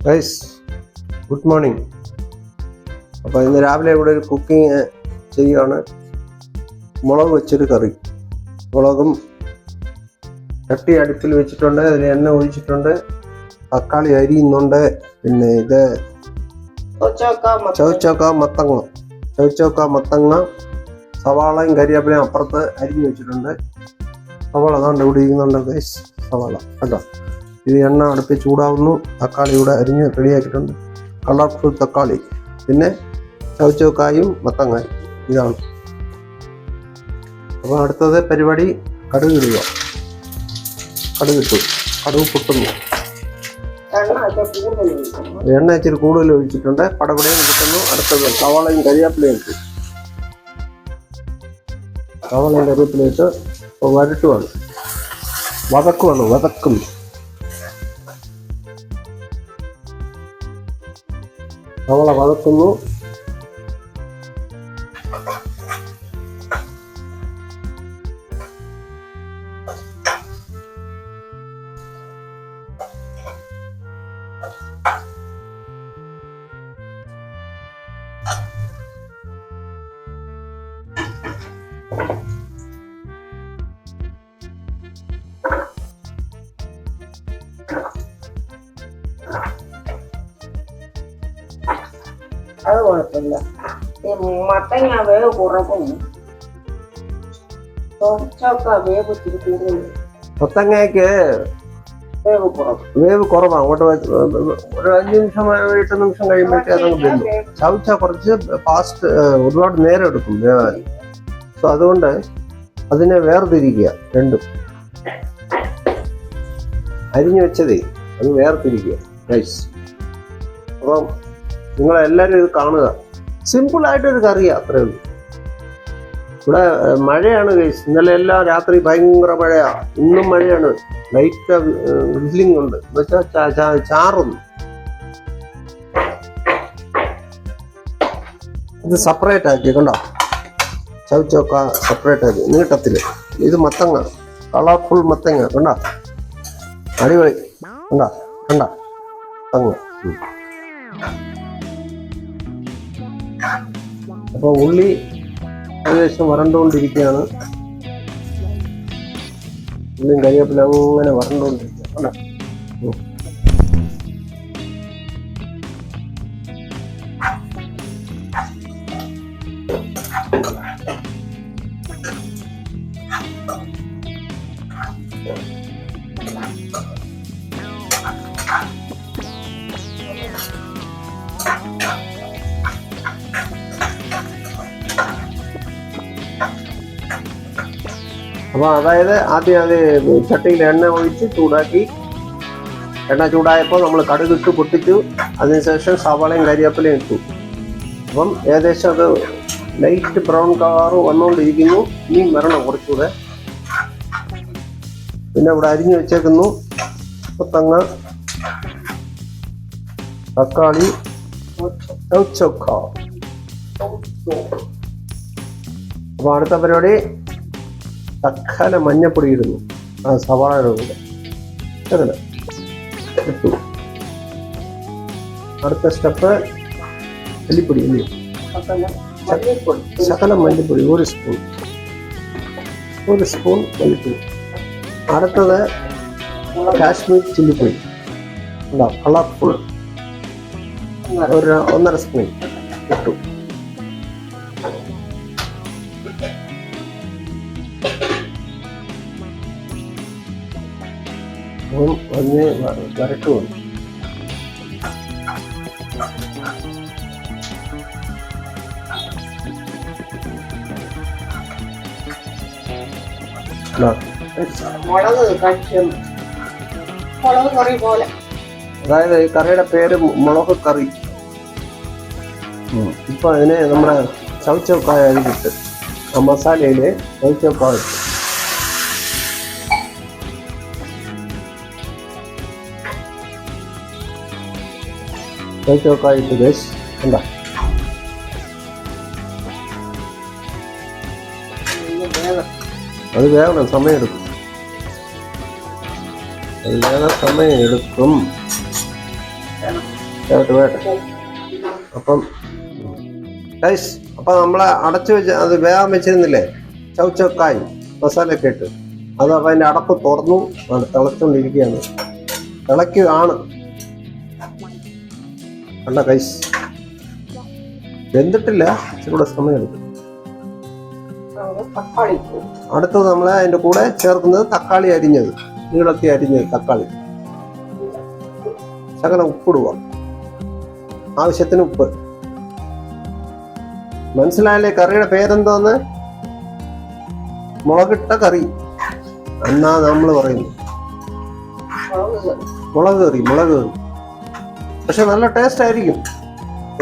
Guys good morning. അപ്പോൾ ഇന്ന് രാവിലെ ഇവിടെ ഒരു കുക്കിംഗ് ചെയ്യുകയാണ്. മുളക് വെച്ചൊരു കറി. മുളകും ചട്ടി അടുപ്പിൽ വെച്ചിട്ടുണ്ട്, അതിൽ എണ്ണ ഒഴിച്ചിട്ടുണ്ട്, തക്കാളി അരിയുന്നുണ്ട്, പിന്നെ ഇത് ചവച്ചോക്ക മത്തങ്ങ, സവാളയും കരിയാപ്പിലയും അപ്പുറത്ത് അരിഞ്ഞു വെച്ചിട്ടുണ്ട്. സവാള അതാണ്ട് ഇവിടെ ഇരിക്കുന്നുണ്ട് ഗൈസ്, സവാള കേട്ടോ. ഇത് എണ്ണ അടുപ്പിൽ ചൂടാവുന്നു. തക്കാളി ഇവിടെ അരിഞ്ഞ് റെഡിയാക്കിയിട്ടുണ്ട്, കളർഫുൾ തക്കാളി. പിന്നെ ചവച്ചോക്കായും മത്തങ്ങായും ഇതാണ്. അപ്പോൾ അടുത്തത് പരിപാടി കടുക് ഇടുക. കടുക് പൊട്ടുന്നു. എണ്ണ ഇച്ചിരി കൂടുതൽ ഒഴിച്ചിട്ടുണ്ട്, പടപടയും കിട്ടുന്നു. അടുത്തത് സവാളയും കരിയാപ്പിലയും ഇട്ടു. സവാളയും കരിയാപ്പിലയും ഇട്ട് വരട്ടുവാണ്, വതക്കും. സവാള വതക്കുന്നു. അത് കുഴപ്പമില്ല. ഈ മത്തങ്ങ വേവ് കുറവും വേവ് ഇത്തിരി കൂടുതൽ. മത്തങ്ങയ്ക്ക് വേവ് കുറവാണ്. അങ്ങോട്ട് ഒരു 5 നിമിഷം 8 നിമിഷം കഴിയുമ്പോഴത്തേക്കും വെന്തു. ചവച്ച കുറച്ച് ഫാസ്റ്റ്, ഒരുപാട് നേരം എടുക്കും വേവാൻ. സോ അതുകൊണ്ട് അതിനെ വേർതിരിക്കുക. രണ്ടും അരിഞ്ഞു വെച്ചതേ അത് വേർതിരിക്കുക ഗൈസ്. അപ്പം നിങ്ങളെല്ലാവരും ഇത് കാണുക. സിമ്പിളായിട്ടൊരു കറിയാണ്, അത്രേ ഉള്ളൂ. ഇവിടെ മഴയാണ് ഗൈസ്. ഇന്നലെ എല്ലാം രാത്രി ഭയങ്കര മഴയാണ്, ഇന്നും മഴയാണ്. ലൈറ്റ് വിസിലിംഗ് ഉണ്ട്, എന്നുവെച്ചാൽ ചാറുന്നു. ഇത് സെപ്പറേറ്റ് ആക്കി കണ്ടോ, ചവച്ചോക്ക സെപ്പറേറ്റ് ആക്കി നീട്ടത്തില്. ഇത് മത്തങ്ങ, കളർഫുൾ മത്തങ്ങ കണ്ടോ, അടിപൊളി കണ്ടോ മത്തങ്ങ. അപ്പോൾ ഉള്ളി ഏകദേശം വരണ്ടുകൊണ്ടിരിക്കുകയാണ്. ഉള്ളിയും കരിവേപ്പില അങ്ങനെ വരണ്ടുകൊണ്ടിരിക്കുക. അപ്പോൾ അതായത് ആദ്യം അത് ചട്ടിയിൽ എണ്ണ ഒഴിച്ച് ചൂടാക്കി. എണ്ണ ചൂടായപ്പോൾ നമ്മൾ കടുകിട്ട് പൊട്ടിച്ചു. അതിനുശേഷം സവാളയും കരിവേപ്പിലയും ഇട്ടു. അപ്പം ഏകദേശം അത് ലൈറ്റ് ബ്രൗൺ കളർ വന്നുകൊണ്ടിരിക്കുന്നു. ഇനിയും വരണം കുറച്ചുകൂടെ. പിന്നെ ഇവിടെ അരിഞ്ഞു വെച്ചേക്കുന്നു മത്തങ്ങ, തക്കാളി, ചവച്ചോക്ക. അപ്പോൾ അടുത്ത പരിപാടി തക്കാല മഞ്ഞപ്പൊടി ഇടുന്നു. ആ സവാളയുടെ കൂടെ അങ്ങനെ ഇട്ടു. അടുത്ത സ്റ്റെപ്പ് മല്ലിപ്പൊടി, ശകലം മല്ലിപ്പൊടി, 1 സ്പൂൺ മല്ലിപ്പൊടി. അടുത്തത് കാശ്മീർ ചില്ലിപ്പൊടി ഉണ്ടോ, കളർഫുൾ, ഒരു 1.5 സ്പൂൺ ഇട്ടു. ഒന്ന് വരട്ടു വന്നു. അതായത് ഈ കറിയുടെ പേര് മുളക് കറി. ഇപ്പൊ അതിന് നമ്മുടെ ചവച്ചോക്കായ അരിഞ്ഞിട്ട് ആ മസാലയില് ചവച്ചോക്കായ ഇട്ടു. ചവച്ചോക്കായ ഇട്ട് ഗൈസ് എന്താ അത് വേഗം സമയമെടുക്കും. അതിലേറെ സമയം എടുക്കും. വേട്ടെ. അപ്പം ഗൈസ്, അപ്പം നമ്മളെ അടച്ചു വെച്ച് അത് വേഗം വെച്ചിരുന്നില്ലേ ചൗച്ചക്കായി മസാലയൊക്കെ ഇട്ട്, അത് അപ്പം അതിൻ്റെ അടപ്പ് തുറന്നു, അത് തിളച്ചുകൊണ്ടിരിക്കുകയാണ്, തിളയ്ക്കുകയാണ്. കണ്ട ഗൈസ്, വെന്തിട്ടില്ല, ഇച്ചിരി കൂടെ സമയമെടുക്കും. അടുത്തത് നമ്മൾ അതിൻ്റെ കൂടെ ചേർക്കുന്നത് തക്കാളി അരിഞ്ഞത്, നീളത്തി അരിഞ്ഞത് തക്കാളി. ശകലം ഉപ്പിടുക, ആവശ്യത്തിന് ഉപ്പ്. മനസ്സിലായല്ലേ കറിയുടെ പേരെന്തോന്ന്? മുളകിട്ട കറി എന്നാ നമ്മൾ പറയുന്നു. മുളക് കറി, മുളക് കറി. പക്ഷെ നല്ല ടേസ്റ്റ് ആയിരിക്കും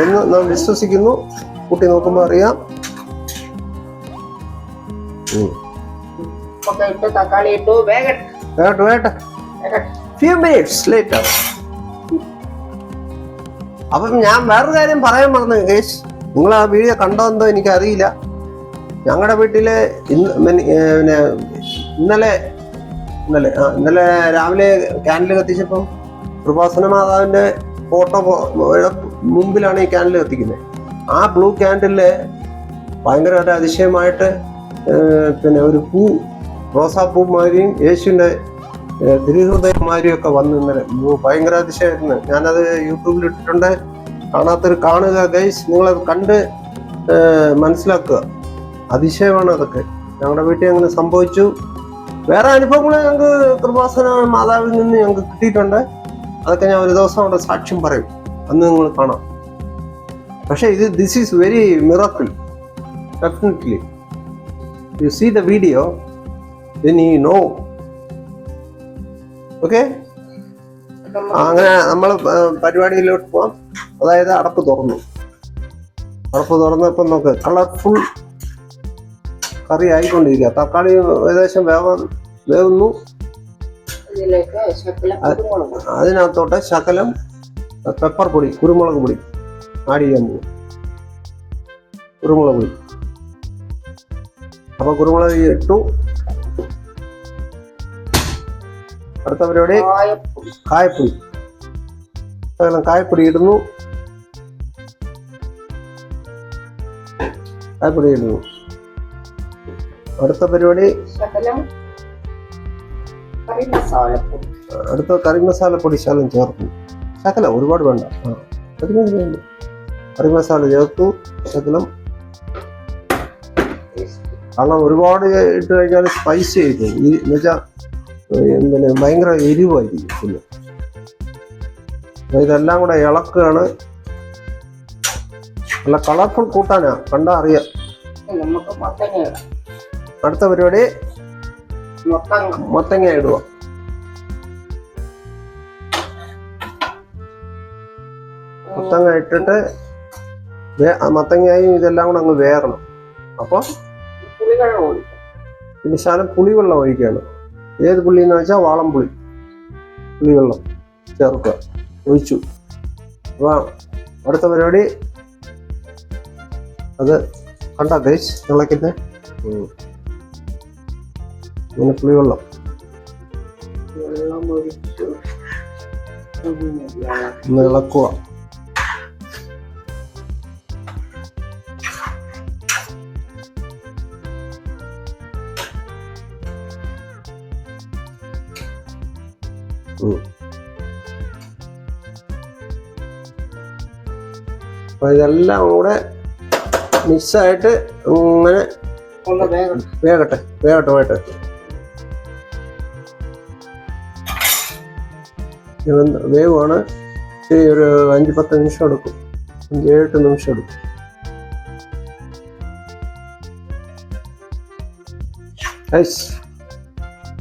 എന്ന് നാം വിശ്വസിക്കുന്നു. കൂട്ടി നോക്കുമ്പോൾ അറിയാം. തക്കാളി ഇട്ടു, വേട്ടെ ഫ്യൂ മിനിറ്റ്സ് ലേറ്റർ. അപ്പം ഞാൻ വേറൊരു കാര്യം പറയാൻ മറന്നു ഗൈസ്, നിങ്ങൾ ആ വീഡിയോ കണ്ടോ എന്തോ എനിക്കറിയില്ല. ഞങ്ങളുടെ വീട്ടില് ഇന്നലെ രാവിലെ ക്യാൻഡിൽ കത്തിച്ചപ്പം കൃപാസന മാതാവിന്റെ ഫോട്ടോ മുമ്പിലാണ് ഈ ക്യാൻഡിൽ കത്തിക്കുന്നത്. ആ ബ്ലൂ ക്യാൻഡില് ഭയങ്കര ഒരു അതിശയമായിട്ട് ഒരു പൂ, റോസാപ്പൂമാരിയും യേശുവിന്റെ തിരുഹൃദയമാരിയും ഒക്കെ വന്ന് ഇന്നലെ ഭയങ്കര അതിശയമായിരുന്നു. ഞാനത് യൂട്യൂബിൽ ഇട്ടിട്ടുണ്ട്, കാണാത്തൊരു കാണുക ഗൈസ്, നിങ്ങളത് കണ്ട് മനസ്സിലാക്കുക. അതിശയമാണ് അതൊക്കെ. ഞങ്ങളുടെ വീട്ടിൽ അങ്ങനെ സംഭവിച്ചു. വേറെ അനുഭവങ്ങൾ ഞങ്ങൾക്ക് കൃപാസന മാതാവിൽ നിന്ന് ഞങ്ങൾക്ക് കിട്ടിയിട്ടുണ്ട്. അതൊക്കെ ഞാൻ ഒരു ദിവസം അവിടെ സാക്ഷ്യം പറയും, അന്ന് നിങ്ങൾ കാണാം. പക്ഷെ this is very miracle, definitely. You see the video, then you know. Okay, അങ്ങനെ നമ്മൾ പരിപാടിയിലോട്ട് പോവാം. അതായത് അടപ്പ് തുറന്നപ്പം നോക്ക്, കളർഫുൾ കറി ആയിക്കൊണ്ടിരിക്കുക. തക്കാളി ഏകദേശം വേവുന്നു. അതിനകത്തോട്ട് ശകലം പെപ്പർ പൊടി, കുരുമുളക് പൊടി ആഡ് ചെയ്യാൻ പോകും. കുരുമുളക് പൊടി, അപ്പൊ കുരുമുളക് ഇട്ടു. അടുത്ത പരിപാടി കായപ്പൊടി, ശകലം കായപ്പൊടി ഇടുന്നു. അടുത്ത പരിപാടി അടുത്ത കറി മസാലപ്പൊടി ശകലം ചേർക്കും. ശകലം, ഒരുപാട് വേണ്ട. കറി മസാല ചേർത്തു ശകലം. കാരണം ഒരുപാട് ഇട്ട് കഴിഞ്ഞാൽ സ്പൈസി ആയിരിക്കും, എന്നുവെച്ചാൽ ഭയങ്കര എരിവായിരിക്കും. പിന്നെ ഇതെല്ലാം കൂടെ ഇളക്കുകയാണ്. നല്ല കളർഫുൾ കൂട്ടാനാ, കണ്ടാ അറിയാം. അടുത്ത പരിപാടി മത്തങ്ങ ഇടുക. മത്തങ്ങ ഇട്ടിട്ട് മത്തങ്ങയും ഇതെല്ലാം കൂടെ അങ്ങ് വേകണം. അപ്പൊ പിന്നെ ശാലം പുളിവെള്ളം ഒഴിക്കുകയാണ്. ഏത് പുളി എന്ന് വെച്ചാൽ വാളംപുളി, പുളിവെള്ളം ചേർക്കുക, ഒഴിച്ചു. അപ്പൊ അടുത്ത പരിപാടി അത് കണ്ട ഗൈസ്, തിളയ്ക്കുന്നത് ഇങ്ങനെ പുളിവെള്ളം ഒന്ന് ഇളക്കുക. അപ്പൊ ഇതെല്ലാം കൂടെ മിക്സായിട്ട് ഇങ്ങനെ വേകട്ടെ. വേവാണ്. ഒരു 5-10 നിമിഷം എടുക്കും, 5-7 നിമിഷം എടുക്കും.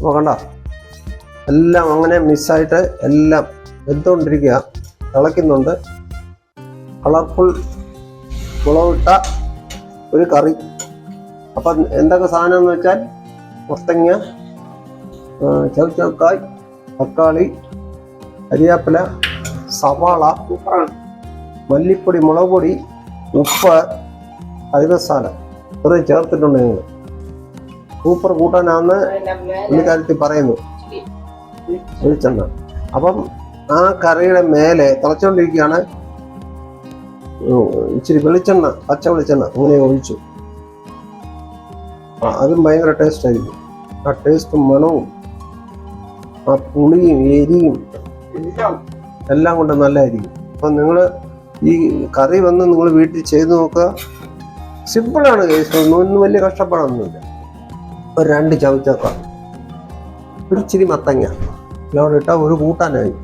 നോക്കണ്ട, എല്ലാം അങ്ങനെ മിക്സായിട്ട് എല്ലാം വെന്തുകൊണ്ടിരിക്കുക, തിളയ്ക്കുന്നുണ്ട്. കളർഫുൾ മുളകിട്ട ഒരു കറി. അപ്പം എന്തൊക്കെ സാധനം എന്ന് വെച്ചാൽ മത്തങ്ങ, ചൗച്ചക്കായ്, തക്കാളി, കരിയാപ്പില, സവാള, മല്ലിപ്പൊടി, മുളക് പൊടി, ഉപ്പ്, കറി മസാല ഇത്രയും ചേർത്തിട്ടുണ്ട്. നിങ്ങൾ സൂപ്പർ കൂട്ടാനാന്ന് പുള്ളിക്കാരത്തിൽ പറയുന്നു, വെളിച്ചെണ്ണ. അപ്പം ആ കറിയുടെ മേലെ തിളച്ചുകൊണ്ടിരിക്കുകയാണ്. ഇച്ചിരി വെളിച്ചെണ്ണ, പച്ച വെളിച്ചെണ്ണ അങ്ങനെ ഒഴിച്ചു. അതും ഭയങ്കര ടേസ്റ്റ് ആയിരിക്കും. ആ ടേസ്റ്റും മണവും ആ പുളിയും എരിയും എല്ലാം കൊണ്ട് നല്ലതായിരിക്കും. അപ്പം നിങ്ങൾ ഈ കറി വന്ന് നിങ്ങൾ വീട്ടിൽ ചെയ്ത് നോക്കുക. സിമ്പിളാണ് കേസ്, ഒന്നും വലിയ കഷ്ടപ്പാടൊന്നുമില്ല. ഒരു 2 ചവച്ചക്ക, ഒരു ഇച്ചിരി മത്തങ്ങ എല്ലാം ഇട്ടാൽ ഒരു കൂട്ടാനായി.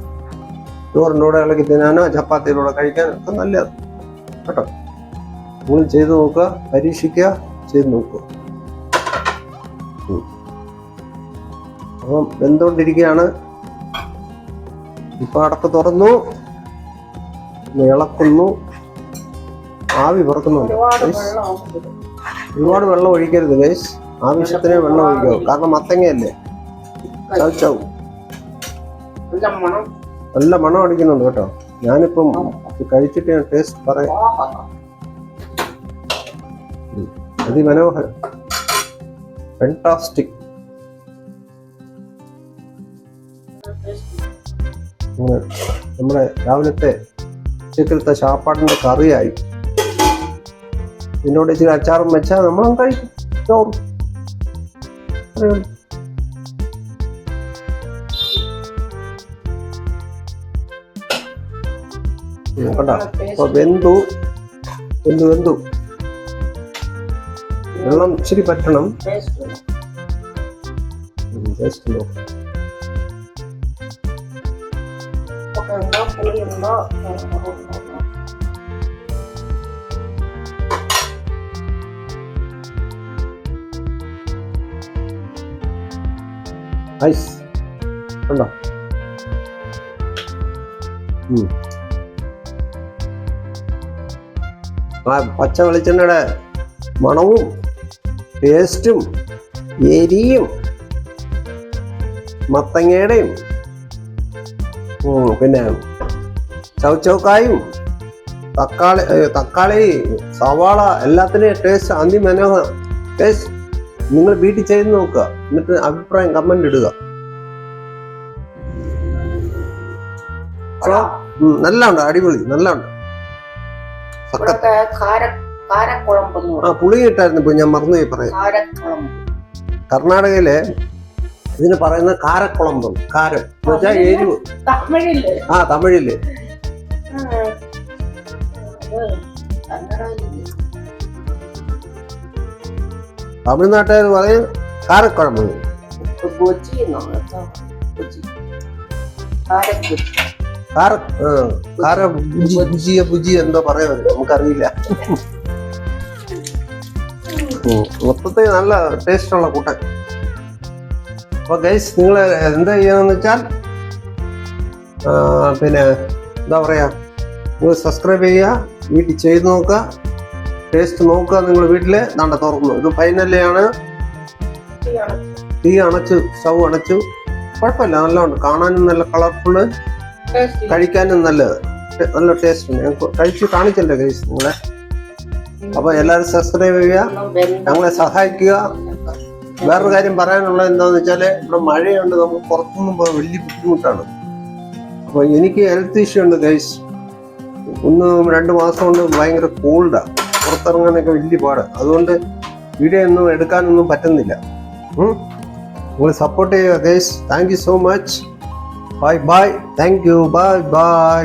ചോറിൻ്റെ കൂടെ ഇളക്കി തിന്നാനോ ചപ്പാത്തിയിലൂടെ കഴിക്കാനോ ഒക്കെ നല്ലത് കേട്ടോ. നിങ്ങൾ ചെയ്ത് നോക്കുക, പരീക്ഷിക്കുക, ചെയ്ത് നോക്കുക. അപ്പം വെന്തുകൊണ്ടിരിക്കുകയാണ്. ഇപ്പം അടപ്പ് തുറന്നു, ഇളക്കുന്നു, ആവി പറക്കുന്നുണ്ട്. ഒരുപാട് വെള്ളം ഒഴിക്കരുത് ഗൈസ്, ആവശ്യത്തിന് വെള്ളം ഒഴിക്കാവും. കാരണം മത്തങ്ങയല്ലേ, ചവച്ചാവും. നല്ല മണം അടിക്കുന്നുണ്ട് കേട്ടോ. ഞാനിപ്പം കഴിച്ചിട്ട് ഞാൻ ടേസ്റ്റ് പറയാം. അതിമനോഹരം, ഫാന്റാസ്റ്റിക്. നമ്മുടെ രാവിലത്തെ ഉച്ചക്കലത്തെ ശാപ്പാടിന്റെ കറിയായി. ഇതിനോട് ഇച്ചിരി അച്ചാറും വെച്ചാൽ നമ്മളും കഴിക്കും ചോറും. നോക്കണ്ട, അപ്പൊ വെന്തു. വെള്ളം ഇച്ചിരി പറ്റണം. ടേസ്റ്റ് നോക്കാം. ഐസ് കണ്ടോ? ആ പച്ച വെളിച്ചെണ്ണയുടെ മണവും ടേസ്റ്റും എരിയും മത്തങ്ങയുടെയും പിന്നെ ചവച്ചവക്കായും തക്കാളി സവാള എല്ലാത്തിനെയും ടേസ്റ്റ് അതിമനോഹരം. ടേസ്റ്റ് നിങ്ങൾ വീട്ടിൽ ചെയ്ത് നോക്കുക, എന്നിട്ട് അഭിപ്രായം കമന്റ് ഇടുക. നല്ല ഉണ്ട്, അടിപൊളി, നല്ല ഉണ്ട്. ആ പുളി ഇട്ടായിരുന്നു. ഇപ്പൊ ഞാൻ മറന്നുപോയി പറയാം. കർണാടകയിലെ ഇതിന് പറയുന്ന കാരക്കുളമ്പ്. കാരം എന്ന് വെച്ചാൽ എരിവ്. ആ തമിഴില് തമിഴ്നാട്ടുകാർ പറയും കാരക്കുഴമ്പ്. ബുജി എന്തോ പറയുന്നത് നമുക്കറിയില്ല. മൊത്തത്തിൽ നല്ല ടേസ്റ്റുള്ള കൂട്ടൻ. അപ്പോൾ ഗൈസ് നിങ്ങൾ എന്താ ചെയ്യണമെന്ന് വെച്ചാൽ പിന്നെ എന്താ പറയുക, നിങ്ങൾ സബ്സ്ക്രൈബ് ചെയ്യുക, വീട്ടിൽ ചെയ്ത് നോക്കുക, ടേസ്റ്റ് നോക്കുക. നിങ്ങൾ വീട്ടിൽ ദാണ്ട തുറന്നു. ഇത് ഫൈനലാണ്. തീ അണച്ചു, സ്റ്റൗ അണച്ചു. കുഴപ്പമില്ല, നല്ലതുണ്ട്. കാണാനും നല്ല കളർഫുള്ള്, കഴിക്കാനും നല്ലത്, നല്ല ടേസ്റ്റ് ഉണ്ട്. ഞാൻ കഴിച്ച് കാണിച്ചല്ലേ ഗൈസ് നിങ്ങളെ. അപ്പോൾ എല്ലാവരും സബ്സ്ക്രൈബ് ചെയ്യുക, ഞങ്ങളെ സഹായിക്കുക. വേറൊരു കാര്യം പറയാനുള്ളത് എന്താണെന്ന് വെച്ചാൽ ഇവിടെ മഴയുണ്ട്, നമുക്ക് പുറത്തൊന്നും പോകാൻ വലിയ ബുദ്ധിമുട്ടാണ്. അപ്പോൾ എനിക്ക് ഹെൽത്ത് ഇഷ്യൂ ഉണ്ട് ഗൈസ്. 1-2 മാസം കൊണ്ട് ഭയങ്കര കോൾഡാണ്, പുറത്തിറങ്ങാനൊക്കെ വലിയ പാട്. അതുകൊണ്ട് വീഡിയോ ഒന്നും എടുക്കാനൊന്നും പറ്റുന്നില്ല. നിങ്ങൾ സപ്പോർട്ട് ചെയ്യുക guys. Thank you so much. Bye bye. Thank you. Bye bye.